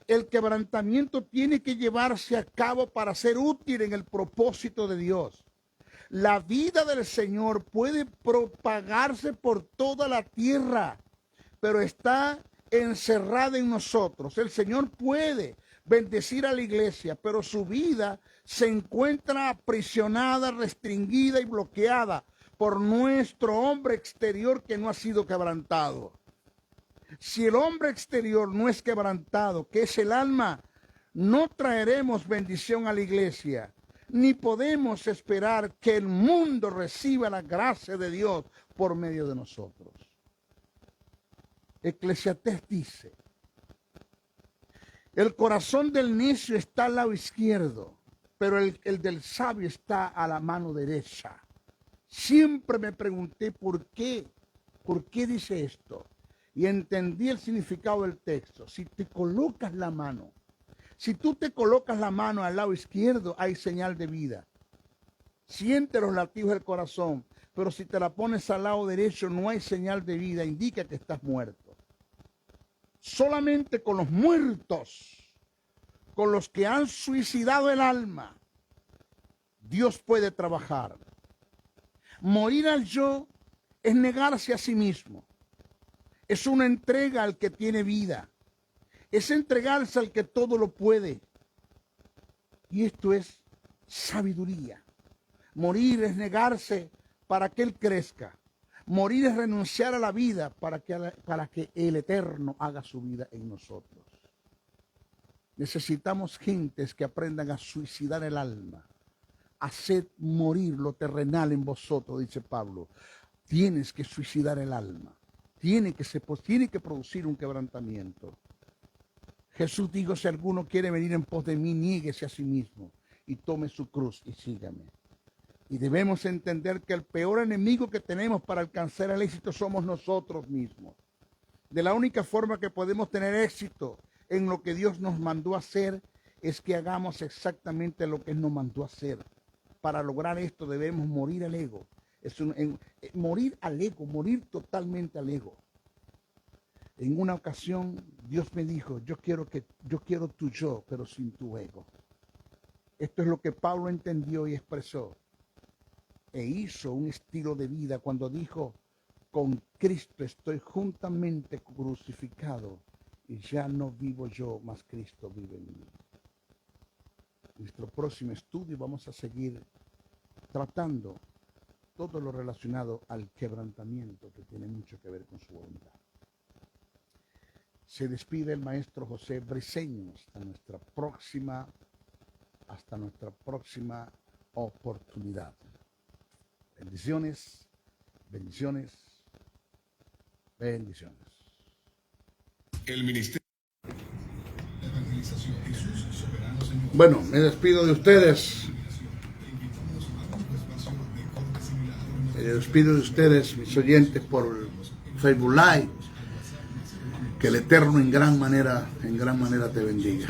El quebrantamiento tiene que llevarse a cabo para ser útil en el propósito de Dios. La vida del Señor puede propagarse por toda la tierra, pero está encerrada en nosotros. El Señor puede bendecir a la iglesia, pero su vida se encuentra aprisionada, restringida y bloqueada por nuestro hombre exterior que no ha sido quebrantado. Si el hombre exterior no es quebrantado, que es el alma, no traeremos bendición a la iglesia, ni podemos esperar que el mundo reciba la gracia de Dios por medio de nosotros. Eclesiastés dice: el corazón del necio está al lado izquierdo, pero el del sabio está a la mano derecha. Siempre me pregunté por qué dice esto. Y entendí el significado del texto. Si te colocas la mano, si tú te colocas la mano al lado izquierdo, hay señal de vida. Siente los latidos del corazón, pero si te la pones al lado derecho, no hay señal de vida, indica que estás muerto. Solamente con los muertos, con los que han suicidado el alma, Dios puede trabajar. Morir al yo es negarse a sí mismo. Es una entrega al que tiene vida. Es entregarse al que todo lo puede. Y esto es sabiduría. Morir es negarse para que Él crezca. Morir es renunciar a la vida para que el Eterno haga su vida en nosotros. Necesitamos gentes que aprendan a suicidar el alma. Haced morir lo terrenal en vosotros, dice Pablo. Tienes que suicidar el alma. Tiene que producir un quebrantamiento. Jesús dijo: si alguno quiere venir en pos de mí, niéguese a sí mismo y tome su cruz y sígame. Y debemos entender que el peor enemigo que tenemos para alcanzar el éxito somos nosotros mismos. De la única forma que podemos tener éxito en lo que Dios nos mandó a hacer es que hagamos exactamente lo que Él nos mandó a hacer. Para lograr esto debemos morir al ego. Morir al ego, morir totalmente al ego. En una ocasión Dios me dijo: yo quiero tu yo, pero sin tu ego. Esto es lo que Pablo entendió y expresó. E hizo un estilo de vida cuando dijo: con Cristo estoy juntamente crucificado y ya no vivo yo, mas Cristo vive en mí. En nuestro próximo estudio vamos a seguir tratando todo lo relacionado al quebrantamiento, que tiene mucho que ver con su voluntad. Se despide el maestro José Briceño hasta nuestra próxima oportunidad. Bendiciones, bendiciones, bendiciones. El Ministerio de Evangelización Jesús Soberano Señor. Bueno, me despido de ustedes. Me despido de ustedes, mis oyentes, por Facebook Live. Que el Eterno en gran manera te bendiga.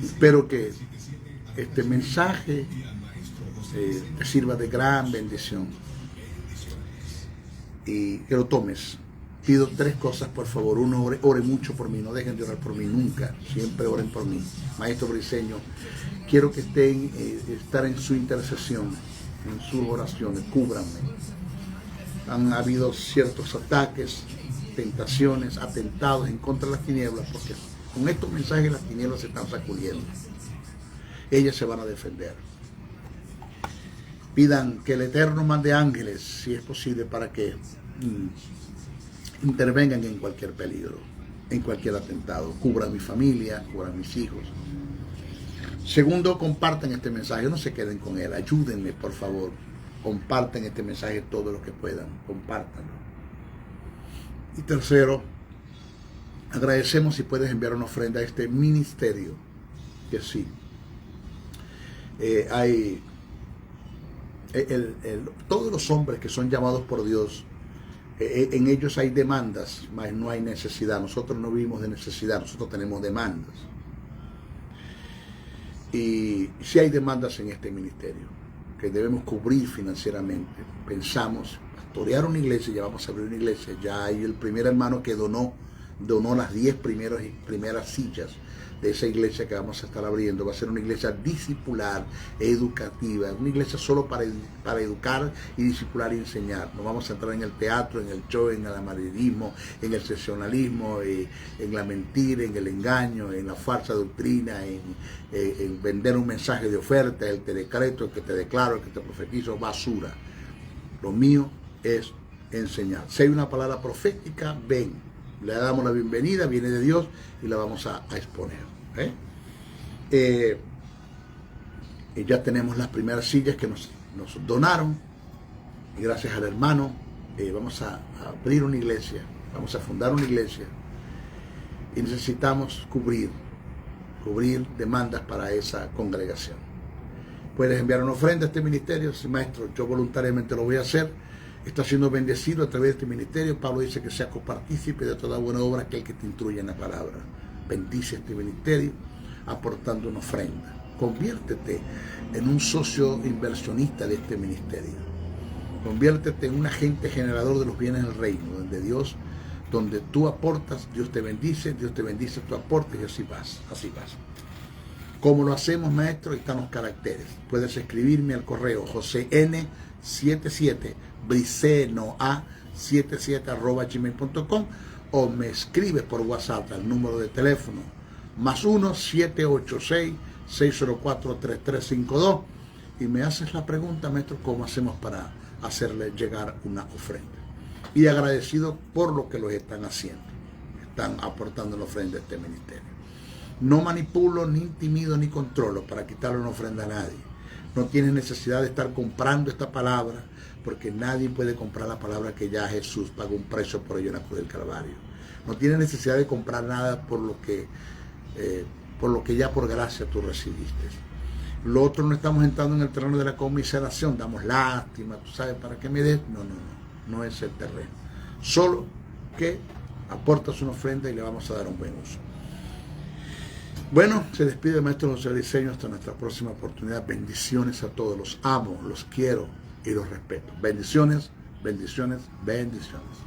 Espero que este mensaje te sirva de gran bendición y que lo tomes. Pido 3 cosas, por favor. 1, ore mucho por mí, no dejen de orar por mí nunca, siempre oren por mí. Maestro Briceño, quiero que estar en su intercesión, en sus oraciones, cúbranme. Han habido ciertos ataques, tentaciones, atentados en contra de las tinieblas, porque con estos mensajes las tinieblas se están sacudiendo. ellas se van a defender. Pidan que el Eterno mande ángeles, si es posible, para que intervengan en cualquier peligro, en cualquier atentado. Cubra a mi familia, cubra a mis hijos. Segundo, compartan este mensaje, no se queden con él, ayúdenme por favor. Compartan este mensaje todo lo que puedan, compártanlo. Y tercero, agradecemos si puedes enviar una ofrenda a este ministerio, que sí, todos los hombres que son llamados por Dios, en ellos hay demandas, mas no hay necesidad. Nosotros no vivimos de necesidad, nosotros tenemos demandas. Y sí hay demandas en este ministerio que debemos cubrir financieramente. Pensamos pastorear una iglesia, ya vamos a abrir una iglesia. Ya hay el primer hermano que donó las 10 primeras sillas de esa iglesia que vamos a estar abriendo. Va a ser una iglesia discipular, educativa, una iglesia solo para educar y discipular y enseñar. No vamos a entrar en el teatro, en el show, en el amarillismo, en el sensacionalismo, en la mentira, en el engaño, en la falsa doctrina, en vender un mensaje de oferta, el te decreto, el que te declaro, el que te profetizo, basura. Lo mío es enseñar. Si hay una palabra profética, ven. Le damos la bienvenida, viene de Dios y la vamos a exponer. Y ya tenemos las primeras sillas que nos donaron. Y gracias al hermano vamos a abrir una iglesia, vamos a fundar una iglesia. Y necesitamos cubrir demandas para esa congregación. Puedes enviar una ofrenda a este ministerio. Sí, maestro, yo voluntariamente lo voy a hacer. Está siendo bendecido a través de este ministerio. Pablo dice que sea copartícipe de toda buena obra, aquel que te instruye en la palabra. Bendice este ministerio aportando una ofrenda. Conviértete en un socio inversionista de este ministerio. Conviértete en un agente generador de los bienes del reino, donde tú aportas, Dios te bendice, tú aportes y así vas. ¿Cómo lo hacemos, maestro? Ahí están los caracteres. Puedes escribirme al correo josén77 bricenoa77@gmail.com o me escribes por WhatsApp al número de teléfono +1 786-604-3352 y me haces la pregunta, maestro, ¿cómo hacemos para hacerle llegar una ofrenda? Y agradecido por lo que los están haciendo, están aportando la ofrenda a este ministerio. No manipulo, ni intimido, ni controlo para quitarle una ofrenda a nadie. No tienes necesidad de estar comprando esta palabra, porque nadie puede comprar la palabra que ya Jesús pagó un precio por ello en la cruz del Calvario. No tienes necesidad de comprar nada por lo que ya por gracia tú recibiste. Lo otro, no estamos entrando en el terreno de la conmiseración, damos lástima, tú sabes, para que me des. No es el terreno. Solo que aportas una ofrenda y le vamos a dar un buen uso. Bueno, se despide el maestro José Briceño hasta nuestra próxima oportunidad. Bendiciones a todos, los amo, los quiero y los respeto. Bendiciones, bendiciones, bendiciones.